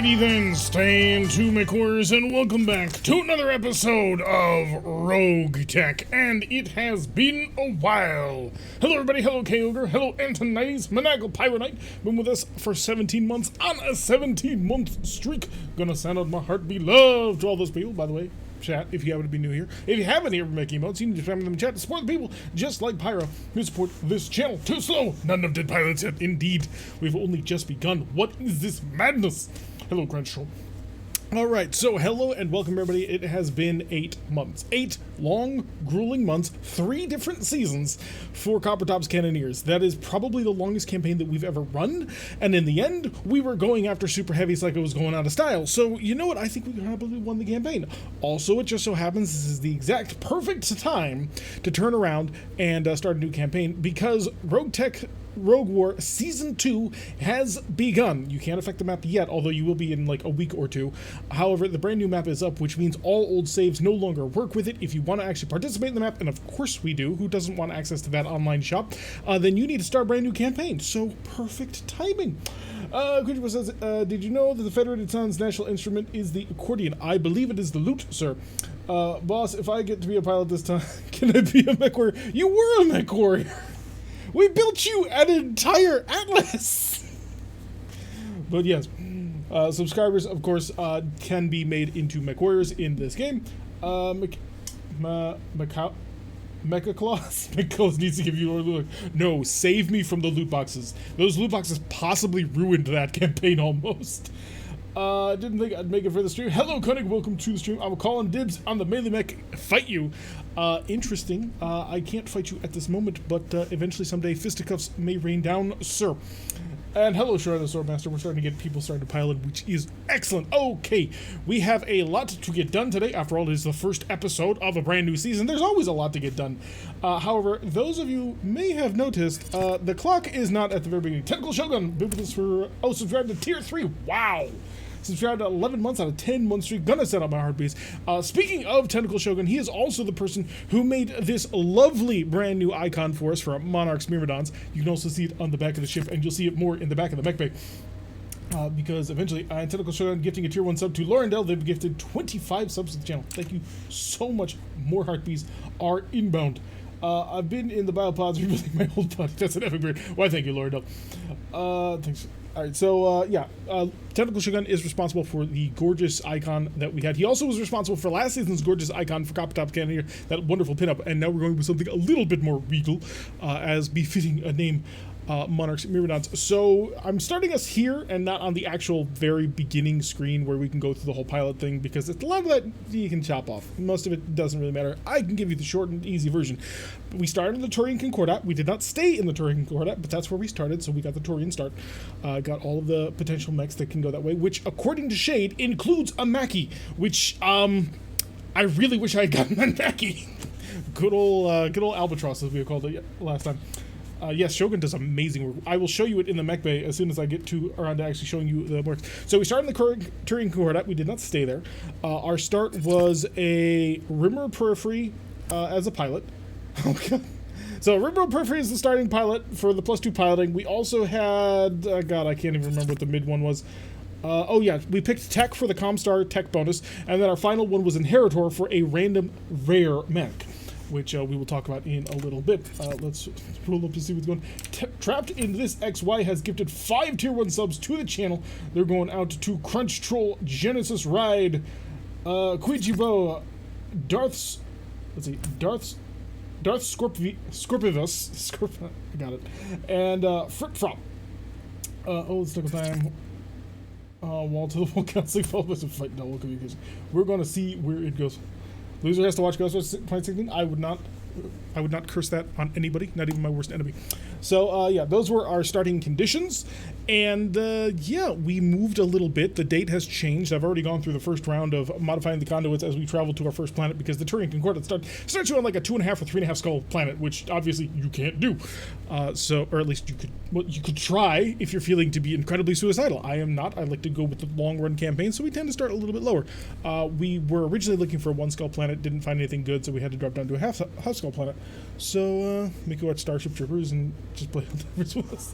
Alrighty then, stay tuned, my quarters, and welcome back to another episode of Rogue Tech, and it has been a while. Hello everybody, hello K-Ogre, hello Antonides, Maniacal Pyronite, been with us for 17 months on a 17-month streak. Gonna send out my heartbeat love to all those people, by the way. Chat, if you happen to be new here. If you have any ever make emotes, you can just spam them in chat to support the people just like Pyro who support this channel. Too slow, none of dead pilots yet. Indeed, we've only just begun. What is this madness? Hello, Crunch Troll. Alright, so hello and welcome everybody. It has been 8 months. 8 long, grueling months, 3 different seasons for Coppertop's Cannoneers. That is probably the longest campaign that we've ever run, and in the end, we were going after Super Heavies like it was going out of style. So, you know what? I think we probably won the campaign. Also, it just so happens this is the exact perfect time to turn around and start a new campaign, because Rogue War Season 2 has begun. You can't affect the map yet, although you will be in like a week or two. However, the brand new map is up, which means all old saves no longer work with it. If you want to actually participate in the map, and of course we do, who doesn't want access to that online shop, then you need to start a brand new campaign. So, perfect timing. Christopher says, did you know that the Federated Sun's national instrument is the accordion? I believe it is the lute, sir. Boss, if I get to be a pilot this time, can I be a mech warrior? You were a mech warrior! We built you an entire atlas! But yes, subscribers, of course, can be made into mech warriors in this game. Mecha Claus? Mecha Claus needs to give you a loot. No, save me from the loot boxes. Those loot boxes possibly ruined that campaign almost. Didn't think I'd make it for the stream. Hello, Koenig, welcome to the stream. I'm calling dibs on the melee mech. Fight you. Interesting. I can't fight you at this moment, but eventually someday fisticuffs may rain down, sir. And hello, Shard the Swordmaster. We're starting to get people starting to pilot, which is excellent. Okay, we have a lot to get done today. After all, it is the first episode of a brand new season. There's always a lot to get done. However, those of you may have noticed, the clock is not at the very beginning. Tentacle Shogun, been with us for, subscribe to Tier 3. Wow! Subscribed to 11 months out of 10 month streak. Gonna set up my heartbeats. Speaking of Tentacle Shogun, he is also the person who made this lovely brand new icon for us for Monarch's Myrmidons. You can also see it on the back of the ship, and you'll see it more in the back of the mech bay. Because eventually, Tentacle Shogun gifting a Tier 1 sub to Laurendale. They've gifted 25 subs to the channel. Thank you so much. More heartbeats are inbound. I've been in the biopods rebuilding my old body. That's an epic beard. Why, thank you, Laurendale. Thanks. Alright, so, Tentacle Shogun is responsible for the gorgeous icon that we had. He also was responsible for last season's gorgeous icon for Coppertop Cannoneer, that wonderful pinup, and now we're going with something a little bit more regal, as befitting a name, Monarch's Myrmidons. So, I'm starting us here, and not on the actual very beginning screen where we can go through the whole pilot thing, because it's a lot of that you can chop off. Most of it doesn't really matter. I can give you the short and easy version. We started in the Taurian Concordat. We did not stay in the Taurian Concordat, but that's where we started, so we got the Taurian start. Got all of the potential mechs that can go that way, which, according to Shade, includes a Mackie, which, I really wish I had gotten that Mackie. Good old Albatross, as we called it last time. Yes, Shogun does amazing work. I will show you it in the mech bay as soon as I get around to actually showing you the works. So we started in the Taurian Concordat. We did not stay there. Our start was a Rimmer Periphery as a pilot. Oh, God. So Rimmer Periphery is the starting pilot for the +2 piloting. We also had, God, I can't even remember what the mid one was. We picked Tech for the Comstar Tech bonus, and then our final one was Inheritor for a random rare mech, which we will talk about in a little bit. Let's roll up to see what's going on. Trapped in this XY has gifted 5 Tier 1 subs to the channel. They're going out to Crunch Troll, Genesis Ride, Quijibo, Darth Scorpivus, I got it, and Frit Frop. Let's take a time. Wall to the wall counseling, followed by some fight double communication. We're going to see where it goes. Loser has to watch Ghostbusters 2016. I would not curse that on anybody, not even my worst enemy. So, those were our starting conditions. And, we moved a little bit. The date has changed. I've already gone through the first round of modifying the conduits as we travel to our first planet, because the Taurian Concordat starts you on like a 2.5 or 3.5 skull planet, which obviously you can't do. Or at least you could try if you're feeling to be incredibly suicidal. I am not. I like to go with the long run campaign, so we tend to start a little bit lower. We were originally looking for a 1 skull planet, didn't find anything good, so we had to drop down to a half skull planet. So, make you watch Starship Troopers and just play on the rest with us.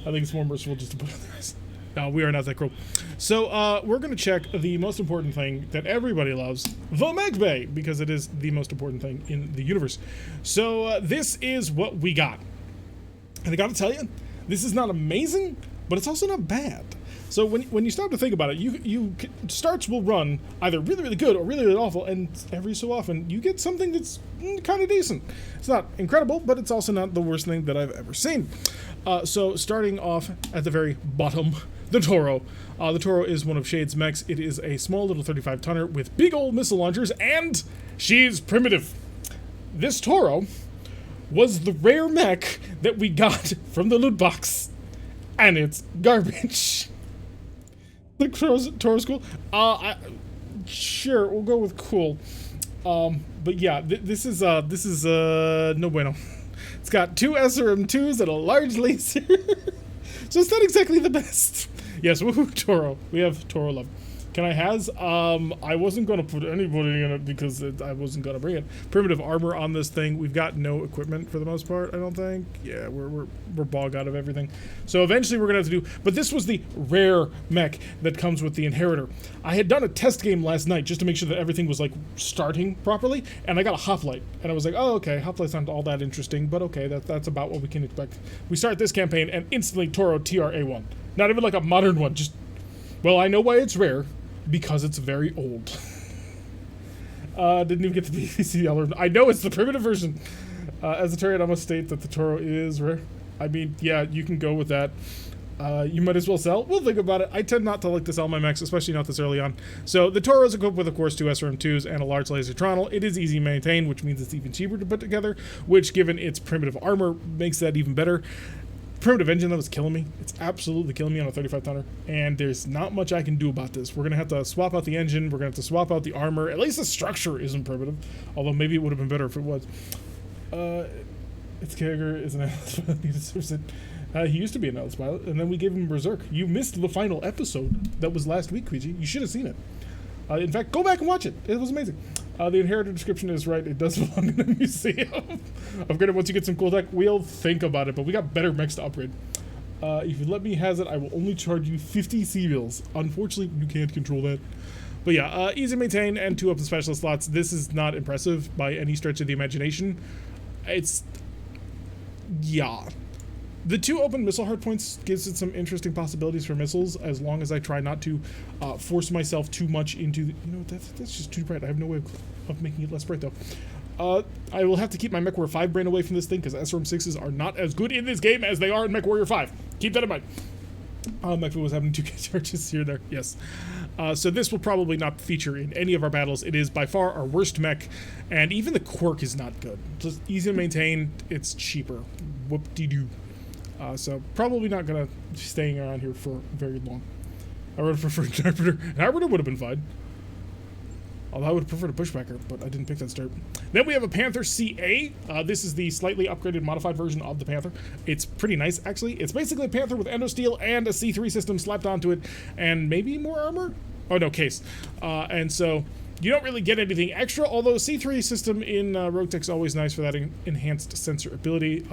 I think it's more merciful just to put on the rest. No, we are not that cruel. So we're going to check the most important thing that everybody loves, the mech bay, because it is the most important thing in the universe. So this is what we got. And I got to tell you, this is not amazing, but it's also not bad. So when you stop to think about it, starts will run either really, really good or really, really awful, and every so often you get something that's kind of decent. It's not incredible, but it's also not the worst thing that I've ever seen. So starting off at the very bottom, the Toro. The Toro is one of Shade's mechs. It is a small little 35-tonner with big old missile launchers, and she's primitive. This Toro was the rare mech that we got from the loot box, and it's garbage. The Toro's cool. Sure, we'll go with cool. But yeah, this is no bueno. It's got 2 SRM2s and a large laser. So it's not exactly the best. Yes, woohoo, Toro. We have Toro love. Can I has? I wasn't going to put anybody in it because I wasn't going to bring it. Primitive armor on this thing. We've got no equipment for the most part, I don't think. Yeah, we're bog out of everything. So eventually we're going to have to do... But this was the rare mech that comes with the Inheritor. I had done a test game last night just to make sure that everything was, like, starting properly, and I got a hoplite. And I was like, oh, okay, hoplites aren't all that interesting, but okay, that's about what we can expect. We start this campaign, and instantly Toro TRA1. Not even like a modern one, just... Well, I know why it's rare. Because it's very old. Didn't even get the PVC. I know it's the primitive version. As the Terran, I must state that the Toro is rare. I mean, yeah, you can go with that. You might as well sell. We'll think about it. I tend not to like to sell my mechs, especially not this early on. So the Toro is equipped with, of course, 2 SRM2s and a large laser tronal. It is easy to maintain, which means it's even cheaper to put together, which, given its primitive armor, makes that even better. Primitive engine that was killing me. It's absolutely killing me on a 35-tonner, and there's not much I can do about this. We're going to have to swap out the engine. We're going to have to swap out the armor. At least the structure isn't primitive, although maybe it would have been better if it was. Its character is an analyst pilot. He deserves it. He used to be an analyst pilot, and then we gave him Berserk. You missed the final episode that was last week, Queegee. You should have seen it. In fact, go back and watch it. It was amazing. The Inheritor description is right. It does belong in a museum. Upgrade it once you get some cool tech. We'll think about it, but we got better mechs to upgrade. If you let me has it, I will only charge you 50 C-bills. Unfortunately, you can't control that. But yeah, easy to maintain and 2 open specialist slots. This is not impressive by any stretch of the imagination. It's... yeah. The 2 open missile hardpoints gives it some interesting possibilities for missiles, as long as I try not to force myself too much into... You know, that's just too bright. I have no way of making it less bright, though. I will have to keep my MechWarrior 5 brain away from this thing, because SRM6s are not as good in this game as they are in MechWarrior 5. Keep that in mind. MechWarrior was having 2K charges here and there. Yes. So this will probably not feature in any of our battles. It is by far our worst mech, and even the quirk is not good. Just easy to maintain. It's cheaper. Whoop-de-doo. So probably not going to be staying around here for very long. I would have preferred an Arbiter. An Arbiter would have been fine. Although I would have preferred a Pushbacker, but I didn't pick that start. Then we have a Panther CA. This is the slightly upgraded, modified version of the Panther. It's pretty nice, actually. It's basically a Panther with endosteel and a C3 system slapped onto it, and maybe more armor? Oh, no, case. And so... you don't really get anything extra, although C3 system in Rogue Tech is always nice for that enhanced sensor ability.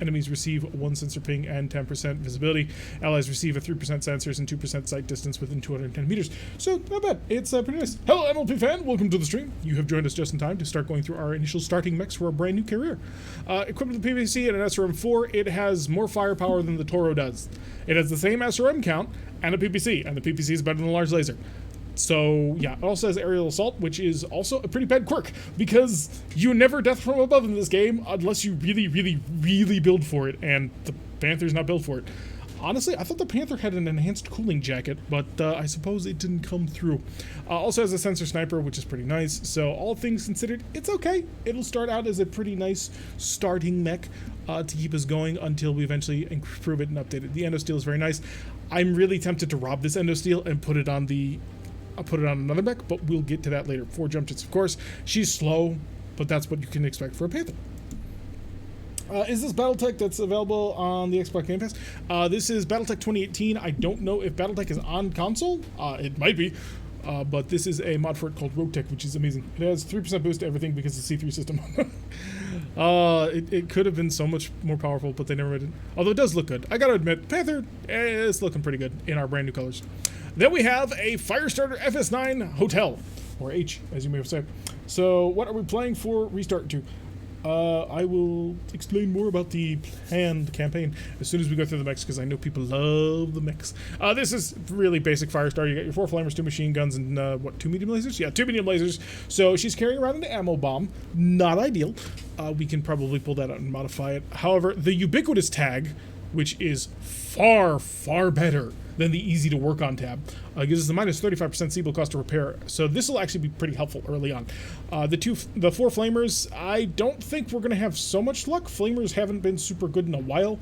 Enemies receive 1 sensor ping and 10% visibility. Allies receive a 3% sensors and 2% sight distance within 210 meters. So, not bad. It's pretty nice. Hello, MLP fan. Welcome to the stream. You have joined us just in time to start going through our initial starting mechs for a brand new career. Equipped with PVC and an SRM4, it has more firepower than the Toro does. It has the same SRM count and a PPC, and the PPC is better than a large laser. So, yeah, it also has aerial assault, which is also a pretty bad quirk, because you never death from above in this game unless you really, really, really build for it, and the Panther's not built for it. Honestly, I thought the Panther had an enhanced cooling jacket, but I suppose it didn't come through. Also has a sensor sniper, which is pretty nice, so all things considered, it's okay. It'll start out as a pretty nice starting mech to keep us going until we eventually improve it and update it. The endosteel is very nice. I'm really tempted to rob this endosteel and put it on I'll put it on another mech, but we'll get to that later. 4 jump jets, of course. She's slow, but that's what you can expect for a Panther. Is this BattleTech that's available on the Xbox Game Pass? This is BattleTech 2018. I don't know if BattleTech is on console. It might be. but this is a mod for it called BattleTech, which is amazing. It has 3% boost to everything because it's a C3 system. It could have been so much more powerful, but they never did. Although it does look good. I gotta admit, Panther is looking pretty good in our brand new colors. Then we have a Firestarter FS9 Hotel, or H, as you may have said. So what are we playing for Restart 2? I will explain more about the planned campaign as soon as we go through the mechs, because I know people love the mechs. This is really basic Firestarter. You got your 4 flamers, 2 machine guns, and 2 medium lasers? Yeah, 2 medium lasers. So she's carrying around an ammo bomb. Not ideal. We can probably pull that out and modify it. However, the ubiquitous tag, which is far, far better than the easy to work on tab, gives us a minus 35% C-bill cost to repair. So this will actually be pretty helpful early on. The 4 flamers, I don't think we're going to have so much luck. Flamers haven't been super good in a while,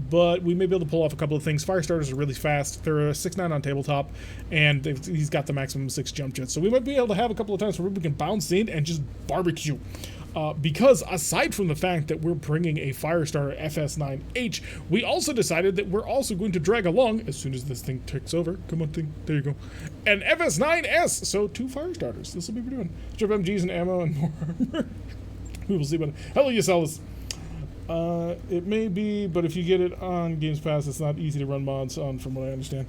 but we may be able to pull off a couple of things. Firestarters are really fast. They're a 6.9 on tabletop, and he's got the maximum 6 jump jets. So we might be able to have a couple of times where we can bounce in and just barbecue. Because aside from the fact that we're bringing a Firestarter FS9H, we also decided that we're also going to drag along, as soon as this thing ticks over, come on thing, there you go, an FS9S, so 2 Firestarters. This will be pretty fun. Strip MGs and ammo and more armor. We will see about it. Hello, Yuselis. It may be, but if you get it on Games Pass, it's not easy to run mods on, from what I understand.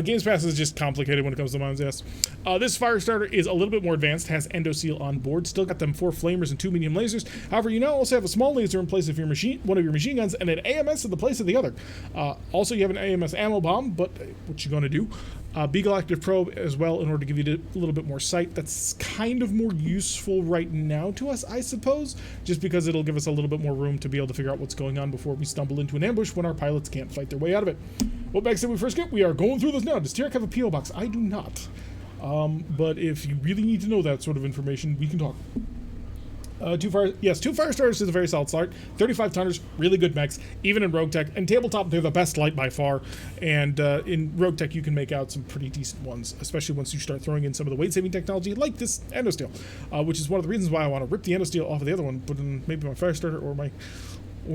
Games Pass is just complicated when it comes to mods, yes. This Firestarter is a little bit more advanced, has Endoseal on board, still got them 4 flamers and 2 medium lasers. However, you now also have a small laser in place of your one of your machine guns, and an AMS in the place of the other. Also, you have an AMS ammo bomb, but what you gonna do? Beagle Active Probe as well, in order to give you a little bit more sight. That's kind of more useful right now to us, I suppose, just because it'll give us a little bit more room to be able to figure out what's going on before we stumble into an ambush when our pilots can't fight their way out of it. What bags did we first get? We are going through this now. Does Tyrek have a P.O. box? I do not. But if you really need to know that sort of information, we can talk. 2 Firestarters is a very solid start. 35 tonners, really good mechs, even in BattleTech. And tabletop, they're the best light by far. And in BattleTech, you can make out some pretty decent ones, especially once you start throwing in some of the weight-saving technology, like this Endosteel, which is one of the reasons why I want to rip the Endosteel off of the other one, put in maybe my Firestarter or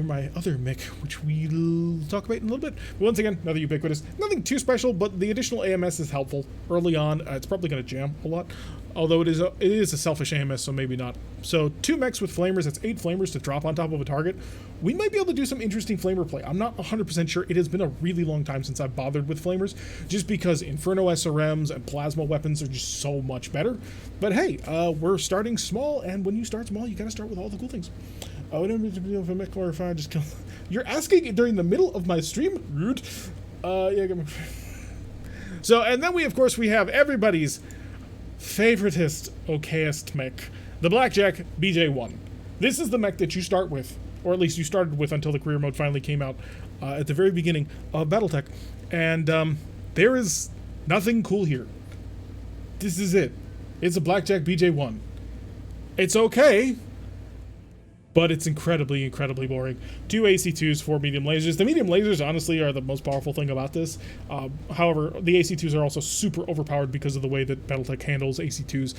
my other mech, which we'll talk about in a little bit. But once again, another ubiquitous. Nothing too special, but the additional AMS is helpful early on. It's probably going to jam a lot, although it is a selfish AMS, so maybe not. So 2 mechs with flamers, that's 8 flamers to drop on top of a target. We might be able to do some interesting flamer play. I'm not 100% sure. It has been a really long time since I've bothered with flamers, just because Inferno SRMs and plasma weapons are just so much better. But hey, we're starting small, and when you start small, you gotta start with all the cool things. I wouldn't be able to mech glorify, just kill. You're asking during the middle of my stream? Rude. Yeah, give me. So, and then of course, we have everybody's favoritist, okayest mech, the Blackjack BJ1. This is the mech that you start with, or at least you started with until the career mode finally came out at the very beginning of BattleTech. And there is nothing cool here. This is it. It's a Blackjack BJ1. It's okay, but it's incredibly, incredibly boring. 2 AC2s, 4 medium lasers. The medium lasers, honestly, are the most powerful thing about this. However, the AC2s are also super overpowered because of the way that BattleTech handles AC2s.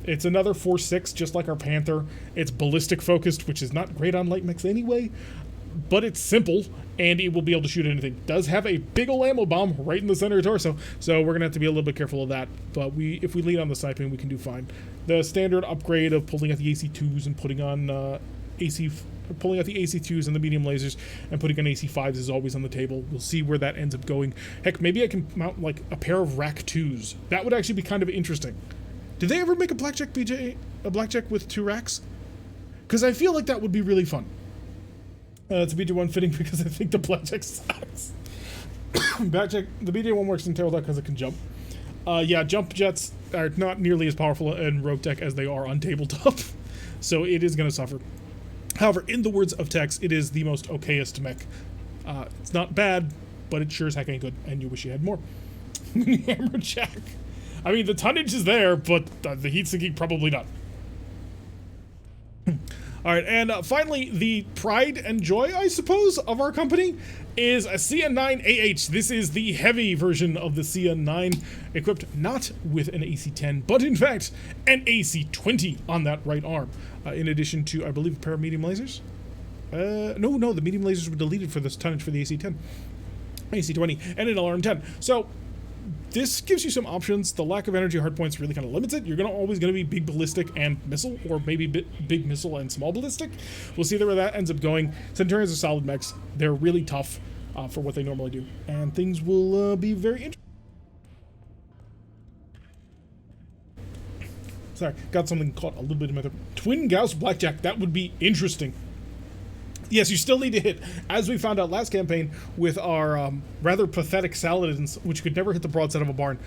It's another 4.6, just like our Panther. It's ballistic focused, which is not great on light mechs anyway, but it's simple, and it will be able to shoot anything. It does have a big ol' ammo bomb right in the center of the torso, so we're gonna have to be a little bit careful of that. But if we lead on the sniping, we can do fine. The standard upgrade of pulling out the AC2s and pulling out the AC2s and the medium lasers and putting on AC5s is always on the table. We'll see where that ends up going. Heck, maybe I can mount like a pair of Rack 2s. That would actually be kind of interesting. Did they ever make a Blackjack with 2 racks? Because I feel like that would be really fun. It's a BJ1 fitting because I think the Blackjack sucks. The BJ1 works in tabletop because it can jump. Yeah, jump jets are not nearly as powerful in BattleTech as they are on tabletop, so it is going to suffer. However, in the words of Tex, it is the most okayest mech. It's not bad, but it sure as heck ain't good, and you wish you had more. Hammerjack. I mean, the tonnage is there, but the heat sinking probably not. All right, and finally, the pride and joy, I suppose, of our company is a CN9AH. This is the heavy version of the CN9, equipped not with an AC-10, but in fact, an AC-20 on that right arm. In addition to, I believe, a pair of medium lasers. No, the medium lasers were deleted for this tonnage for the AC-10. AC-20, and an LRM-10. So, this gives you some options. The lack of energy hardpoints really kind of limits it. You're always going to be big ballistic and missile, or maybe big missile and small ballistic. We'll see where that ends up going. Centurions are solid mechs. They're really tough for what they normally do, and things will be very interesting. Sorry, got something caught a little bit in my throat. Twin Gauss Blackjack, that would be interesting. Yes, you still need to hit, as we found out last campaign with our rather pathetic Saladins, which could never hit the broadside of a barn.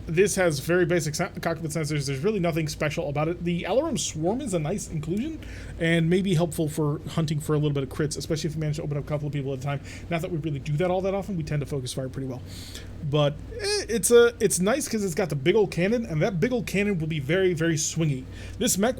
This has very basic cockpit sensors. There's really nothing special about it. The Alarum Swarm is a nice inclusion and may be helpful for hunting for a little bit of crits, especially if you manage to open up a couple of people at a time. Not that we really do that all that often. We tend to focus fire pretty well. But it's nice because it's got the big old cannon, and that big old cannon will be very, very swingy. This mech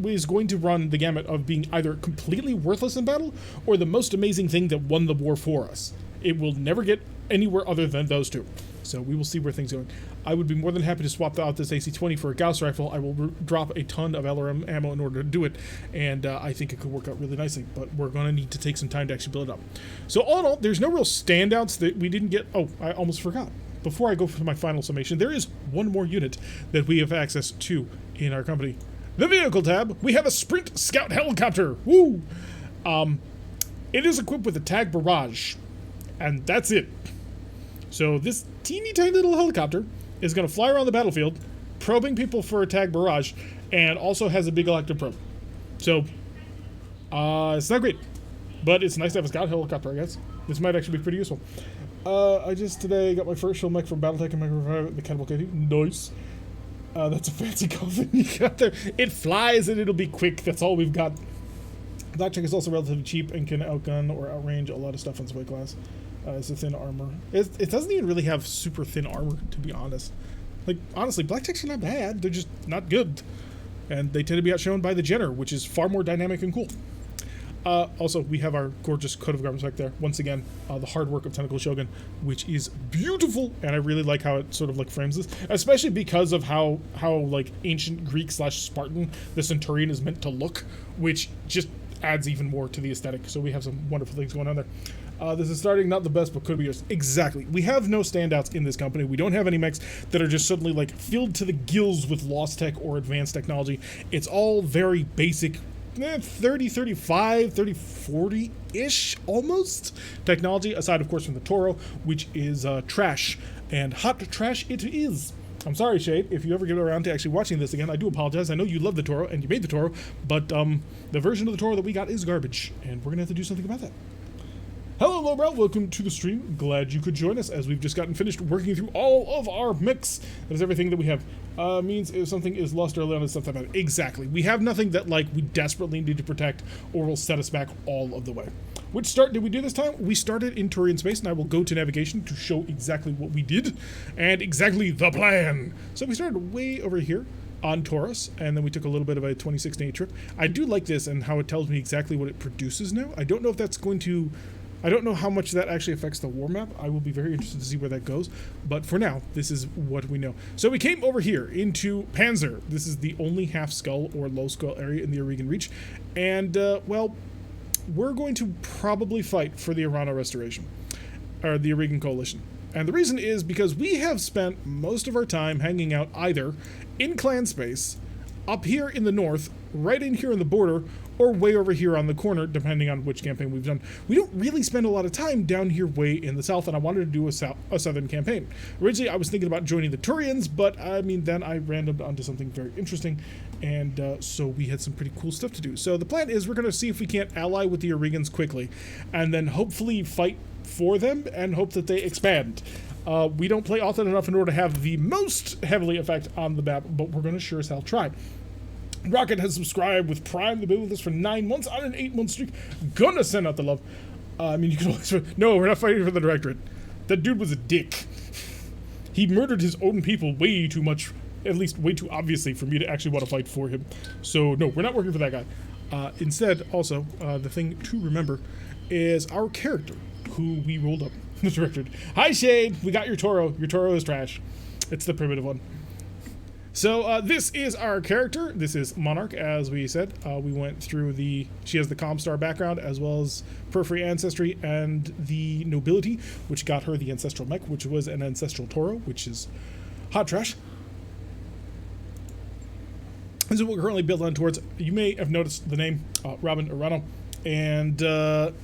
is going to run the gamut of being either completely worthless in battle or the most amazing thing that won the war for us. It will never get anywhere other than those two. So we will see where things are going. I would be more than happy to swap out this AC-20 for a Gauss rifle. I will drop a ton of LRM ammo in order to do it, and I think it could work out really nicely, but we're going to need to take some time to actually build it up. So all in all, there's no real standouts that we didn't get. Oh, I almost forgot. Before I go for my final summation, there is one more unit that we have access to in our company. The vehicle tab, we have a Sprint Scout helicopter. Woo! It is equipped with a tag barrage, and that's it. So this teeny tiny little helicopter is going to fly around the battlefield, probing people for a tag barrage, and also has a big electric probe. So, it's not great, but it's nice to have a scout helicopter, I guess. This might actually be pretty useful. I just today got my first shield mech from BattleTech and the Cannibal Cave. Nice. That's a fancy coffin you got there. It flies and it'll be quick. That's all we've got. Blackjack is also relatively cheap and can outgun or outrange a lot of stuff in weight class. It's a thin armor. It doesn't even really have super thin armor, to be honest. Like, honestly, Blackjacks are not bad. They're just not good. And they tend to be outshone by the Jenner, which is far more dynamic and cool. Also, we have our gorgeous coat of garments back there. Once again, the hard work of Tentacle Shogun, which is beautiful. And I really like how it sort of like frames this, especially because of how like ancient Greek / Spartan the Centurion is meant to look, which just adds even more to the aesthetic. So we have some wonderful things going on there. This is starting not the best, but could be yours. Exactly. We have no standouts in this company. We don't have any mechs that are just suddenly like filled to the gills with lost tech or advanced technology. It's all very basic, 30, 35, 30, 40-ish almost technology, aside of course from the Toro, which is trash. And hot trash it is. I'm sorry, Shade, if you ever get around to actually watching this again. I do apologize. I know you love the Toro and you made the Toro, but the version of the Toro that we got is garbage, and we're going to have to do something about that. Hello, Lowbrow. Welcome to the stream. Glad you could join us as we've just gotten finished working through all of our mechs. That is everything that we have. Means if something is lost early on, it's not that bad. Exactly. We have nothing that like we desperately need to protect or will set us back all of the way. Which start did we do this time? We started in Turian space, and I will go to navigation to show exactly what we did and exactly the plan. So we started way over here on Taurus, and then we took a little bit of a 26-day trip. I do like this and how it tells me exactly what it produces now. I don't know if that's going to... I don't know how much that actually affects the war map. I will be very interested to see where that goes. But for now, this is what we know. So we came over here into Panzer. This is the only half skull or low skull area in the Aurigan Reach. And, well, we're going to probably fight for the Arano Restoration. Or the Aurigan Coalition. And the reason is because we have spent most of our time hanging out either in clan space, up here in the north, right in here in the border, or way over here on the corner, depending on which campaign we've done. We don't really spend a lot of time down here way in the south, and I wanted to do a southern campaign. Originally, I was thinking about joining the Turians, but I mean, then I randomed onto something very interesting, and so we had some pretty cool stuff to do. So the plan is we're going to see if we can't ally with the Aurigans quickly, and then hopefully fight for them, and hope that they expand. We don't play often enough in order to have the most heavily effect on the map, but we're going to sure as hell try. Rocket has subscribed with Prime. They've been with us for 9 months on an 8-month streak. Gonna send out the love. I mean, you can always... No, we're not fighting for the Directorate. That dude was a dick. He murdered his own people way too much, at least way too obviously for me to actually want to fight for him. So, no, we're not working for that guy. Instead, also, the thing to remember is our character, who we rolled up. The Directorate. Hi, Shade. We got your Toro. Your Toro is trash. It's the primitive one. So this is our character. This is Monarch, as we said. We went through she has the Comstar background, as well as Periphery Ancestry and the Nobility, which got her the Ancestral Mech, which was an Ancestral Toro, which is hot trash. This is what we're currently built on towards. You may have noticed the name, Lady Arano. And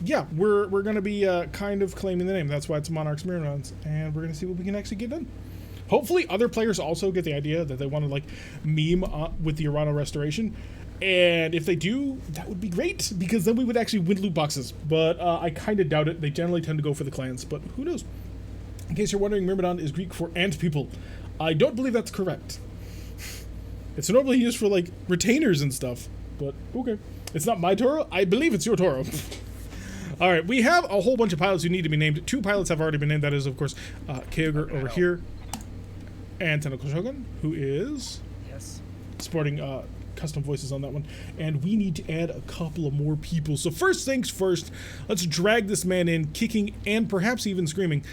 yeah, we're going to be kind of claiming the name. That's why it's Monarch's Myrmidons. And we're going to see what we can actually get done. Hopefully other players also get the idea that they want to like meme with the Arano restoration. And if they do, that would be great, because then we would actually win loot boxes. But I kind of doubt it. They generally tend to go for the clans, but who knows? In case you're wondering, Myrmidon is Greek for ant people. I don't believe that's correct. It's normally used for like retainers and stuff, but okay. It's not my Toro. I believe it's your Toro. All right, we have a whole bunch of pilots who need to be named. 2 pilots have already been named. That is, of course, Kyogre over here, and Tentacle Shogun, who is sporting custom voices on that one. And we need to add a couple of more people. So first things first, let's drag this man in, kicking and perhaps even screaming.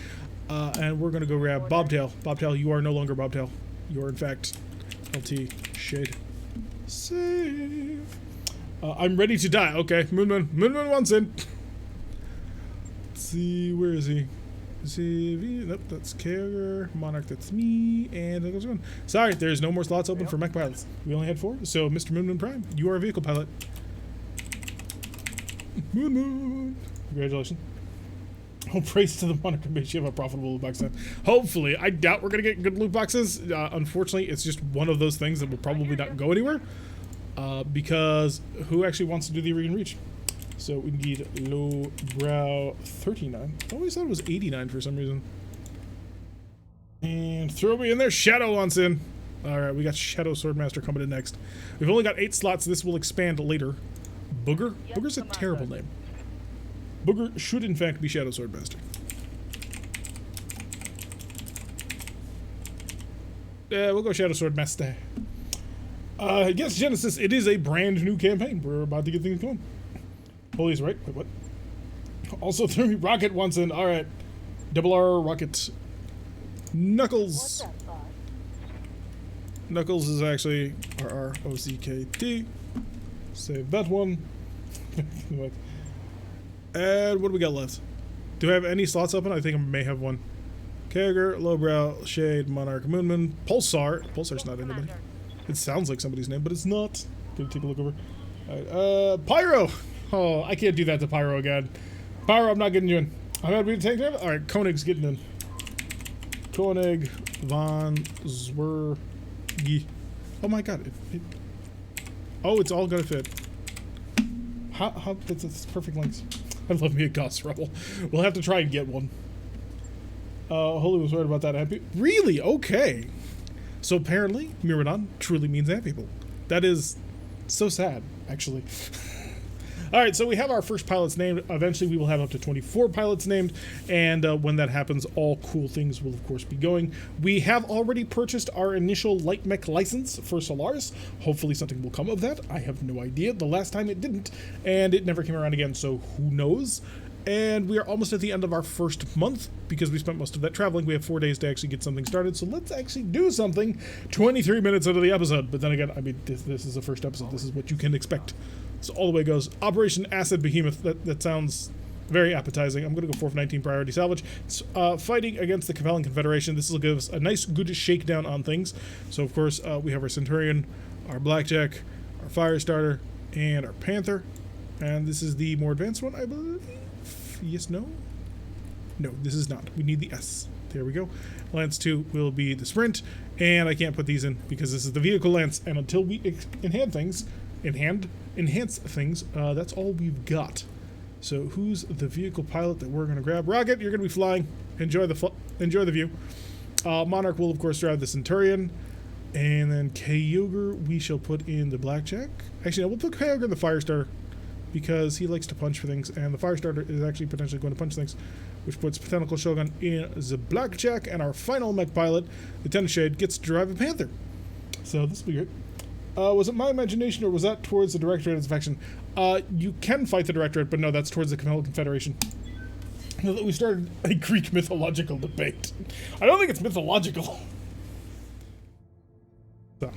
And we're going to go grab Bobtail. Bobtail, you are no longer Bobtail. You are, in fact, LT Shade. Save. I'm ready to die. Okay, Moonman wants in. Let's see, where is he? Nope, that's Kyogre. Monarch, that's me. And that goes on. Sorry, there's no more slots open for mech pilots. We only had 4. So, Mr. Moonman Prime, you are a vehicle pilot. Moon. Congratulations. Oh, praise to the Monarch who makes you have a profitable loot box then. Hopefully. I doubt we're going to get good loot boxes. Unfortunately, it's just one of those things that will probably not go anywhere. Because who actually wants to do the Aurigan Reach? So we need lowbrow 39. I always thought it was 89 for some reason. And throw me in there. Shadow wants in. Alright, we got Shadow Swordmaster coming in next. We've only got 8 slots. This will expand later. Booger? Booger's a terrible name. Booger should in fact be Shadow Swordmaster. Yeah, we'll go Shadow Swordmaster. Yes, Genesis, it is a brand new campaign. We're about to get things going. Holy's right. Wait, what? Also, Thermi Rocket wants in. Alright. Double R Rocket. Knuckles. Knuckles is actually RROCKT. Save that one. And what do we got left? Do I have any slots open? I think I may have one. Kyogre, Lowbrow, Shade, Monarch, Moonman, Pulsar. Pulsar's not anybody. It sounds like somebody's name, but it's not. Gonna take a look over. Alright, Pyro! Oh, I can't do that to Pyro again. Pyro, I'm not getting you in. I'm gonna be taking him. Alright, Koenig's getting in. Koenig, Von, Zwergi. Oh my god. Oh, it's all gonna fit. How it's perfect length. I love me a Gauss Rebel. We'll have to try and get one. Holy was worried about that. Happy. Really? Okay. So apparently, Myrmidon truly means ant people. That is so sad, actually. Alright, so we have our first pilots named. Eventually we will have up to 24 pilots named, and when that happens, all cool things will of course be going. We have already purchased our initial light mech license for Solaris. Hopefully something will come of that. I have no idea. The last time it didn't, and it never came around again, so who knows? And we are almost at the end of our first month, because we spent most of that traveling. We have 4 days to actually get something started, so let's actually do something 23 minutes into the episode. But then again, I mean, this is the first episode. This is what you can expect. So all the way it goes. Operation Acid Behemoth. That sounds very appetizing. I'm going to go 4 for 19 priority salvage. It's, fighting against the compelling Confederation. This will give us a nice, good shakedown on things. So, of course, we have our Centurion, our Blackjack, our Firestarter, and our Panther. And this is the more advanced one, I believe. Yes, no? No, this is not. We need the S. There we go. Lance 2 will be the sprint, and I can't put these in because this is the vehicle lance, and until we enhance things, that's all we've got. So who's the vehicle pilot that we're going to grab? Rocket, you're going to be flying. Enjoy the view. Monarch will, of course, drive the Centurion, and then Kyogre we shall put in the Blackjack. Actually, no, we'll put Kyogre in the Firestarter, because he likes to punch for things, and the Firestarter is actually potentially going to punch things, which puts Tentacle Shogun in the Blackjack, and our final mech pilot, Lieutenant Shade, gets to drive a Panther. So this will be great. Was it my imagination, or was that towards the Directorate of Faction? You can fight the Directorate, but no, that's towards the Confederation. Now that we started a Greek mythological debate. I don't think it's mythological. So,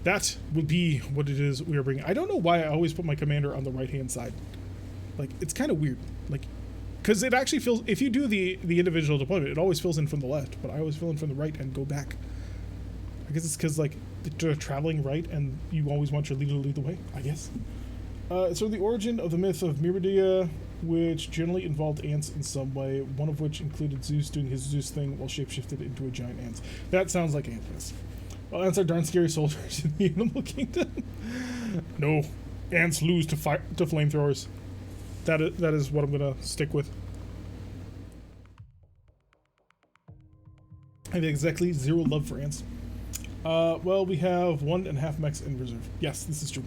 that will be what it is we are bringing. I don't know why I always put my commander on the right-hand side. Like, it's kind of weird. Like, because it actually fills, if you do the individual deployment, it always fills in from the left, but I always fill in from the right and go back. I guess it's because, like, they're traveling right and you always want your leader to lead the way, I guess. So the origin of the myth of Myrmidon, which generally involved ants in some way, one of which included Zeus doing his Zeus thing while shapeshifted into a giant ant. That sounds like ants. Well, ants are darn scary soldiers in the animal kingdom. No, ants lose to flamethrowers. That is what I'm gonna stick with. I have exactly 0 love for ants. Well, we have 1.5 mechs in reserve. Yes, this is true.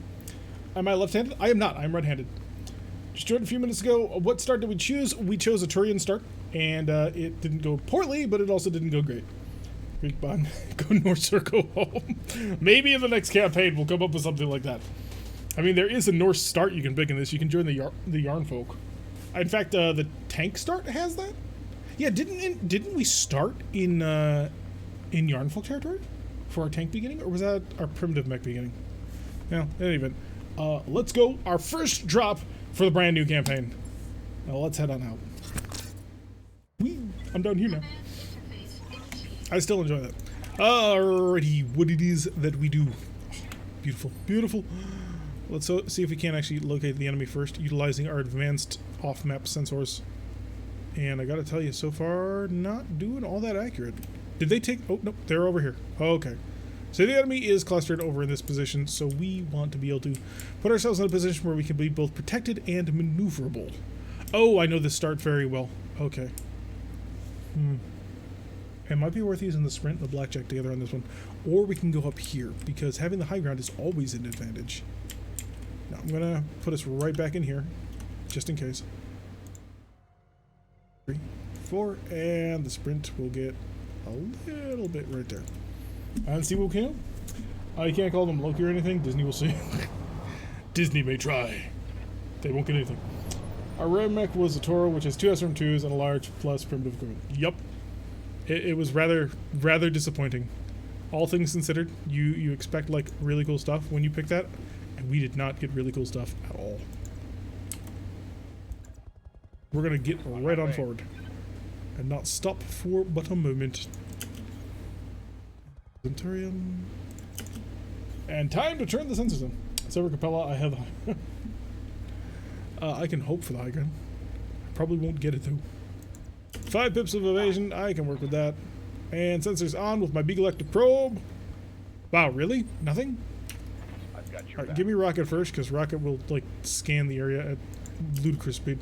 Am I left-handed? I am not. I'm right-handed. Just joined a few minutes ago. What start did we choose? We chose a Centurion start, and it didn't go poorly, but it also didn't go great. Greek bond. Go Norse or go home. Maybe in the next campaign we'll come up with something like that. I mean, there is a Norse start you can pick in this. You can join the Yarn folk. In fact, the tank start has that. Yeah, didn't we start in Yarn folk territory for our tank beginning, or was that our primitive mech beginning? No, in any event. Let's go. Our first drop for the brand new campaign. Now let's head on out. Whee! I'm down here now. I still enjoy that. Alrighty, what it is that we do. Beautiful, beautiful. Let's see if we can actually locate the enemy first, utilizing our advanced off-map sensors. And I gotta tell you, so far, not doing all that accurate. Did they take... Oh, no, they're over here. Okay. So the enemy is clustered over in this position, so we want to be able to put ourselves in a position where we can be both protected and maneuverable. Oh, I know this start very well. Okay. It might be worth using the sprint and the blackjack together on this one. Or we can go up here, because having the high ground is always an advantage. Now, I'm going to put us right back in here, just in case. 3, 4, and the sprint will get a little bit right there. And see what we can. You can't call them Loki or anything. Disney will see. Disney may try. They won't get anything. Our red mech was a Toro, which has 2 SRM2s and a large plus primitive equipment. Yup. It was rather disappointing. All things considered, you expect like really cool stuff when you pick that, and we did not get really cool stuff at all. We're gonna get right on forward and not stop for but a moment. Centurion. And time to turn the sensors on. Silver Capella, I have I can hope for the high ground. Probably won't get it though. 5 pips of evasion, I can work with that. And sensors on with my Beagle Electric Probe. Wow, really? Nothing? I've got your Alright, give me Rocket first, because Rocket will like scan the area at ludicrous speed.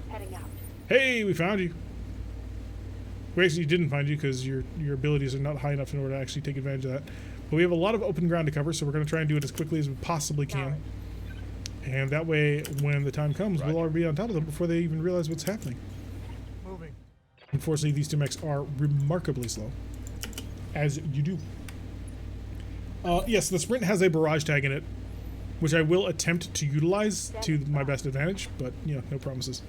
Heading out. Hey, we found you. We actually didn't find you because your abilities are not high enough in order to actually take advantage of that. But we have a lot of open ground to cover, so we're going to try and do it as quickly as we possibly can. And that way, when the time comes, we'll already be on top of them before they even realize what's happening. moving. Unfortunately, these 2 mechs are remarkably slow. As you do. Yes, the sprint has a barrage tag in it, which I will attempt to utilize to my best advantage, but, you know, no promises.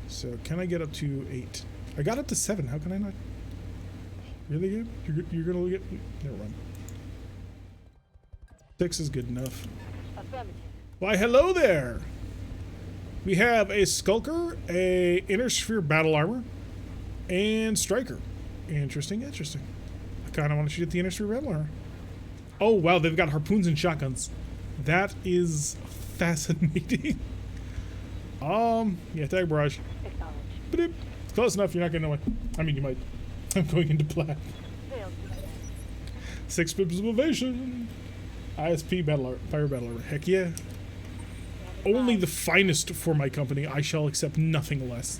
So, can I get up to 8? I got up to 7. How can I not? Really good? You're gonna get... Never mind. 6 is good enough. Affirmative. Why, hello there! We have a Skulker, a Inner Sphere Battle Armor, and Striker. Interesting, interesting. I kind of want to shoot at the Inner Sphere Battle Armor. Oh, wow, they've got harpoons and shotguns. That is fascinating. Yeah, tag barrage. Acknowledged. It's close enough, you're not going to know what. I mean, you might. I'm going into black. Failed. 6 pips of evasion. ISP Fire Battle Armor. Heck yeah. Only the finest for my company. I shall accept nothing less.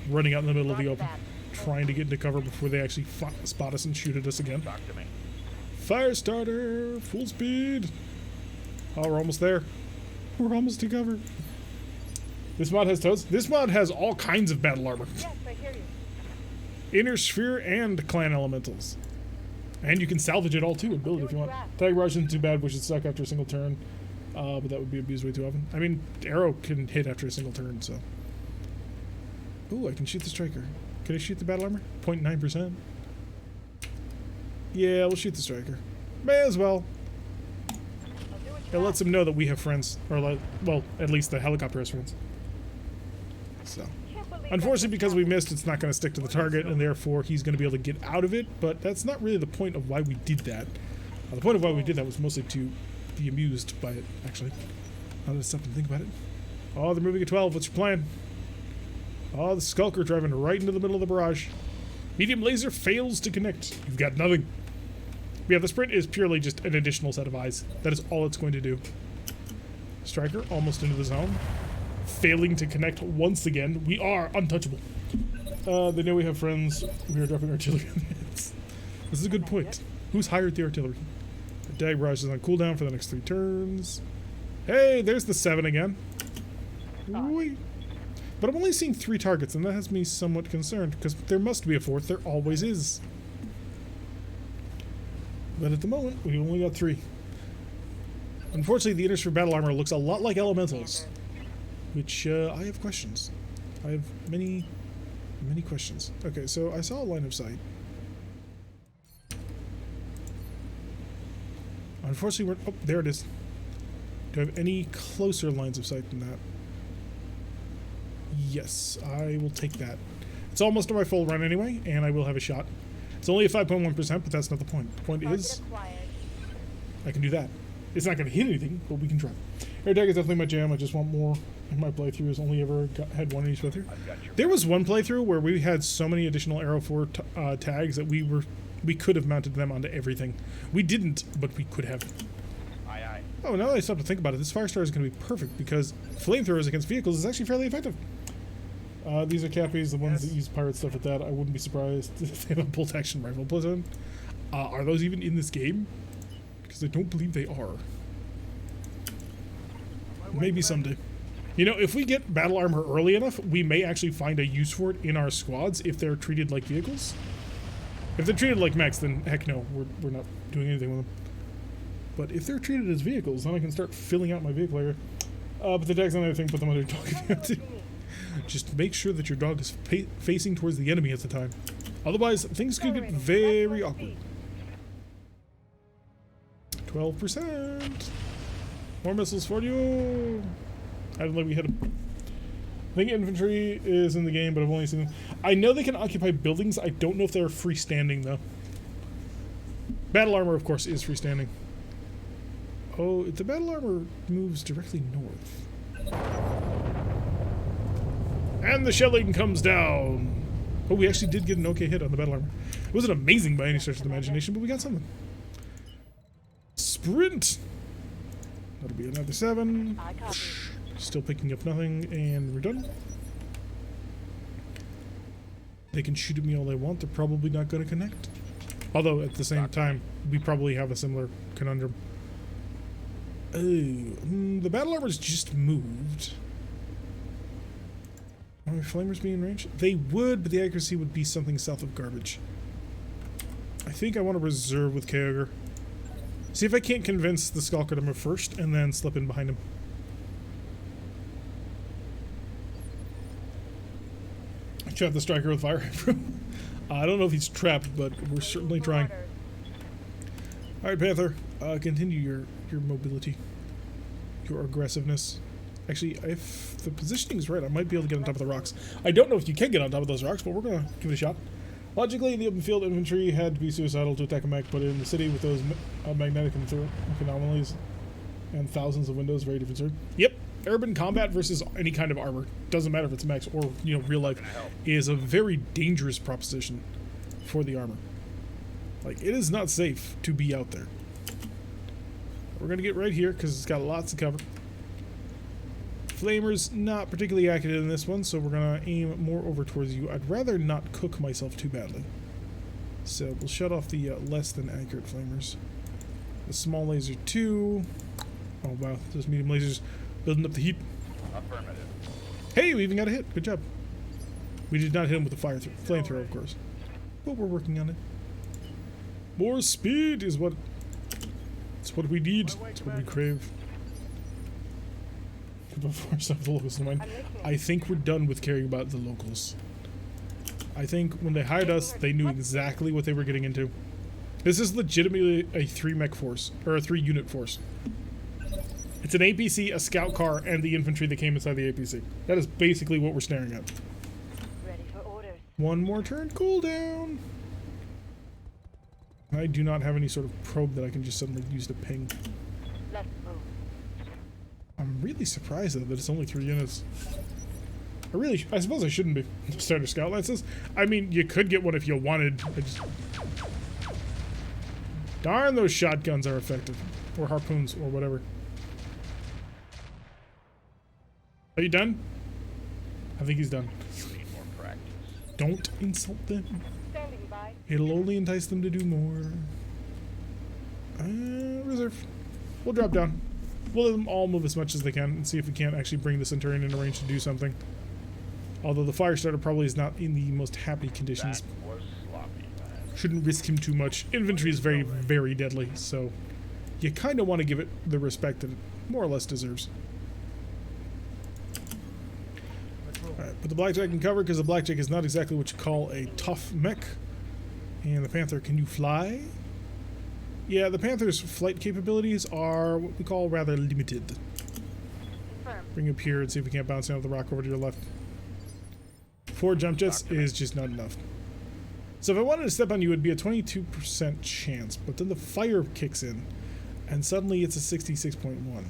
Running out in the middle of the open. Trying to get into cover before they actually spot us and shoot at us again. Talk to me. Firestarter. Full speed. Oh, we're almost there. We're almost to cover. This mod has toads. This mod has all kinds of battle armor. Yes, I hear you. Inner Sphere and Clan Elementals. And you can salvage it all too and build it if you want. Tag barrage isn't too bad, which is suck after a single turn. But that would be abused way too often. I mean, arrow can hit after a single turn, so. Ooh, I can shoot the striker. Can I shoot the battle armor? 0.9%. Yeah, we'll shoot the striker. May as well. It lets him know that we have friends, or like, well, at least the helicopter has friends. So, Can't believe unfortunately, because we missed, it's not going to stick to the target, and therefore he's going to be able to get out of it. But that's not really the point of why we did that. The point of why we did that was mostly to be amused by it. Actually, I'll just stop and think about it. Oh, they're moving at 12. What's your plan? Oh, the Skulker driving right into the middle of the barrage. Medium laser fails to connect. You've got nothing. Yeah, the sprint is purely just an additional set of eyes. That is all it's going to do. Striker almost into the zone. Failing to connect once again. We are untouchable. They know we have friends. We are dropping artillery on the heads. This is a good point. Who's hired the artillery? The dag barrage is on cooldown for the next 3 turns. Hey, there's the 7 again. Wait. But I'm only seeing 3 targets, and that has me somewhat concerned, because there must be a 4th. There always is. But at the moment, we only got 3. Unfortunately, the Inners for battle armor looks a lot like elementals, which I have questions. I have many questions. Okay, so I saw a line of sight. Unfortunately, we're... Oh, there it is. Do I have any closer lines of sight than that? Yes, I will take that. It's almost to my full run anyway, and I will have a shot. It's only a 5.1%, but that's not the point. The point is, I can do that. It's not going to hit anything, but we can try. Air tag is definitely my jam. I just want more. My playthrough has only ever had one in each playthrough. There was one playthrough where we had so many additional Arrow 4 tags that we could have mounted them onto everything. We didn't, but we could have. Aye, aye. Oh, now that I stop to think about it, this Firestarter is going to be perfect because flamethrowers against vehicles is actually fairly effective. These are Cappies, the ones that use pirate stuff at that. I wouldn't be surprised if they have a bolt action rifle. Plus, are those even in this game? Because I don't believe they are. Maybe someday. You know, if we get battle armor early enough, we may actually find a use for it in our squads if they're treated like vehicles. If they're treated like mechs, then heck no, we're not doing anything with them. But if they're treated as vehicles, then I can start filling out my vehicle area. But the tag's another thing, put them under dog if you have to. Just make sure that your dog is facing towards the enemy at the time. Otherwise, things could get very awkward. 12%. More missiles for you. I don't think we hit them. I think infantry is in the game, but I've only seen them. I know they can occupy buildings. I don't know if they're freestanding, though. Battle armor, of course, is freestanding. Oh, the battle armor moves directly north. And the shelling comes down. Oh, we actually did get an okay hit on the battle armor. It wasn't amazing by any stretch of the imagination, but we got something. Sprint! That'll be another 7. Still picking up nothing, and we're done. They can shoot at me all they want. They're probably not going to connect. Although, at the same time, we probably have a similar conundrum. Oh, the battle armor's just moved. Are my flamers being in range? They would, but the accuracy would be something south of garbage. I think I want to reserve with Kyogre. See if I can't convince the Skulker to move first, and then slip in behind him. Trap the Striker with Fire. I don't know if he's trapped, but we're certainly trying. Alright, Panther. Continue your mobility. Your aggressiveness. Actually, if the positioning is right, I might be able to get on top of the rocks. I don't know if you can get on top of those rocks, but we're going to give it a shot. Logically, the open field infantry had to be suicidal to attack a mech, but in the city with those magnetic anomalies and thousands of windows, very different story. Yep, urban combat versus any kind of armor, doesn't matter if it's mechs or real life, is a very dangerous proposition for the armor. Like, it is not safe to be out there. We're gonna get right here because it's got lots of cover. Flamer's not particularly accurate in this one, so we're gonna aim more over towards you. I'd rather not cook myself too badly, so we'll shut off the less than accurate flamers. The small laser 2. Oh wow, those medium lasers building up the heat. Affirmative. Hey, we even got a hit. Good job. We did not hit him with a flamethrower, of course, but we're working on it. More speed is what. It's what we need. It's what we crave. Before some of the locals in mind, I think we're done with caring about the locals. I think when they hired us, they knew exactly what they were getting into. This is legitimately a 3 mech force, or a 3 unit force. It's an APC, a scout car, and the infantry that came inside the APC. That is basically what we're staring at. Ready for orders. One more turn cooldown. I do not have any sort of probe that I can just suddenly use to ping. Let's move. I'm really surprised though that it's only 3 units. I suppose I shouldn't be. Starter scout lances. I mean, you could get one if you wanted. Darn, those shotguns are effective. Or harpoons, or whatever. Are you done? I think he's done. You need more practice. Don't insult them. Standing by. It'll only entice them to do more. Reserve. We'll drop down. We'll let them all move as much as they can and see if we can't actually bring the Centurion into range to do something. Although the Firestarter probably is not in the most happy conditions. That was sloppy, man. Shouldn't risk him too much. Infantry is very, very deadly, so you kind of want to give it the respect that it more or less deserves. Alright, put the Blackjack in cover because the Blackjack is not exactly what you call a tough mech. And the Panther, can you fly? Yeah, the Panther's flight capabilities are what we call rather limited. Confirm. Bring up here and see if we can't bounce down the rock over to your left. 4 jump jets is just not enough. So if I wanted to step on you, it would be a 22% chance, but then the fire kicks in, and suddenly it's a 66.1.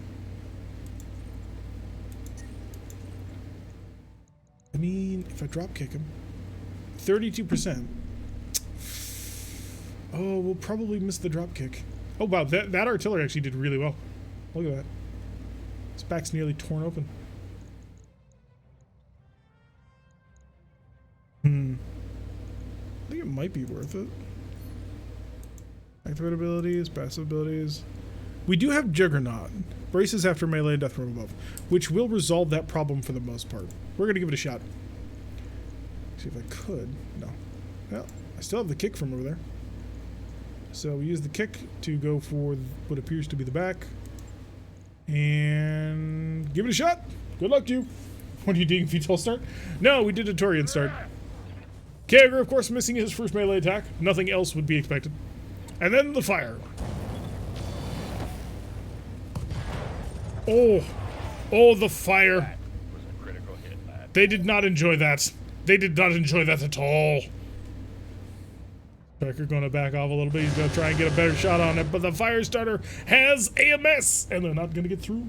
I mean, if I drop kick him, 32%. Oh, we'll probably miss the drop kick. Oh wow, that artillery actually did really well. Look at that. His back's nearly torn open. I think it might be worth it. Activate abilities, passive abilities. We do have Juggernaut. Braces after melee and death from above, which will resolve that problem for the most part. We're going to give it a shot. See if I could. No. Well, I still have the kick from over there. So we use the kick to go for what appears to be the back. And give it a shot. Good luck to you. What are you doing, VTOL start? No, we did a Torian start. Kager, of course, missing his first melee attack. Nothing else would be expected. And then the fire. Oh. Oh, the fire. That was a critical hit, lad. They did not enjoy that. They did not enjoy that at all. Becker going to back off a little bit. He's going to try and get a better shot on it, but the Firestarter has AMS, and they're not going to get through.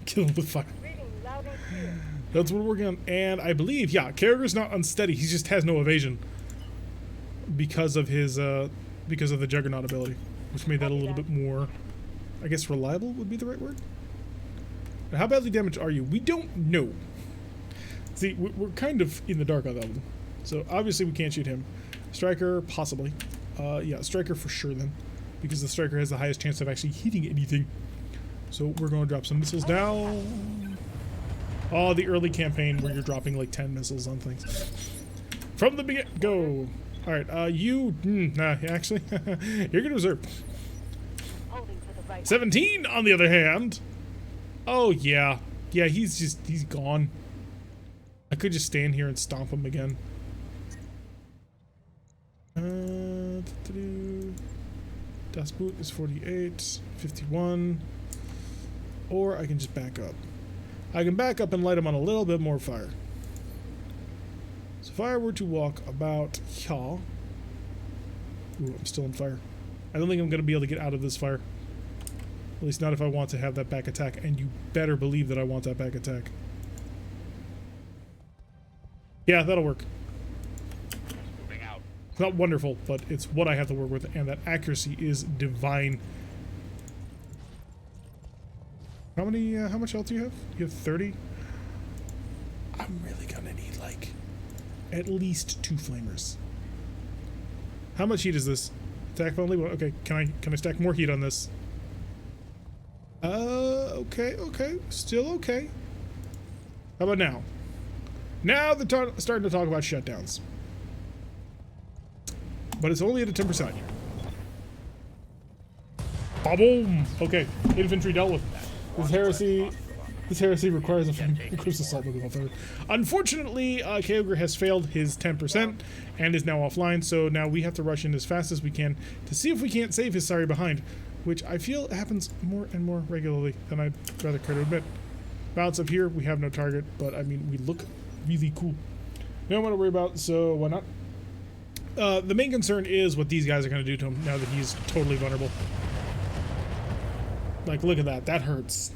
Kill him with fire. Reading loud and clear. That's what we're working on. And I believe, yeah, Karrager's not unsteady. He just has no evasion because of his, because of the Juggernaut ability, which made that a little bit more, I guess, reliable would be the right word. Now, how badly damaged are you? We don't know. See, we're kind of in the dark on that one. So obviously we can't shoot him. Striker, possibly. Yeah, Striker for sure then, because the Striker has the highest chance of actually hitting anything. So we're going to drop some missiles down. Oh, the early campaign where you're dropping like 10 missiles on things. From the beginning, go. All right, nah, actually, you're going to reserve. Holding for the right. 17, on the other hand. Oh, yeah. Yeah, he's gone. I could just stand here and stomp him again. Das Boot is 48, 51. Or I can just back up. I can back up and light him on a little bit more fire. So if I were to walk about here. Ooh, I'm still on fire. I don't think I'm going to be able to get out of this fire. At least not if I want to have that back attack, and you better believe that I want that back attack. Yeah, that'll work. Moving out. It's not wonderful, but it's what I have to work with, and that accuracy is divine. How many, how much health do you have? You have 30? I'm really gonna need, like, at least 2 flamers. How much heat is this? Attack only? Well, okay, can I stack more heat on this? Okay. Still okay. How about now? Now they're starting to talk about shutdowns. But it's only at a 10%. Ba-boom! Okay, infantry dealt with. This heresy requires a cruise assault with a third. Unfortunately, Kyogre has failed his 10% and is now offline, so now we have to rush in as fast as we can to see if we can't save his sorry behind. which I feel happens more and more regularly than I'd rather care to admit. Balance up here, we have no target, but I mean, we look really cool. No one to worry about, so why not? The main concern is what these guys are going to do to him now that he's totally vulnerable. Like, look at that. That hurts.